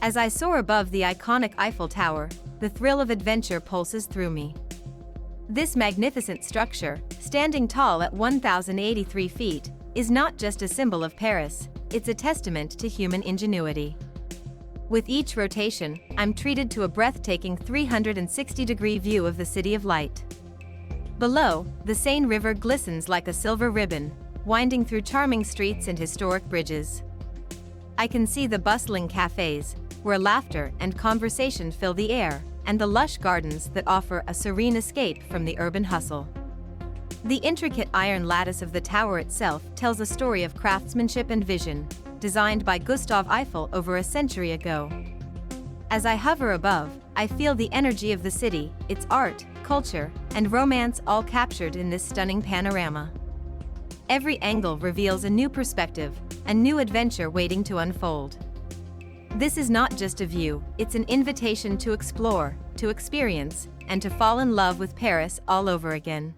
As I soar above the iconic Eiffel Tower, the thrill of adventure pulses through me. This magnificent structure, standing tall at 1,083 feet, is not just a symbol of Paris, it's a testament to human ingenuity. With each rotation, I'm treated to a breathtaking 360-degree view of the City of Light. Below, the Seine River glistens like a silver ribbon, winding through charming streets and historic bridges. I can see the bustling cafes, where laughter and conversation fill the air, and the lush gardens that offer a serene escape from the urban hustle. The intricate iron lattice of the tower itself tells a story of craftsmanship and vision, designed by Gustave Eiffel over a century ago. As I hover above, I feel the energy of the city, its art, culture, and romance all captured in this stunning panorama. Every angle reveals a new perspective, a new adventure waiting to unfold. This is not just a view, it's an invitation to explore, to experience, and to fall in love with Paris all over again.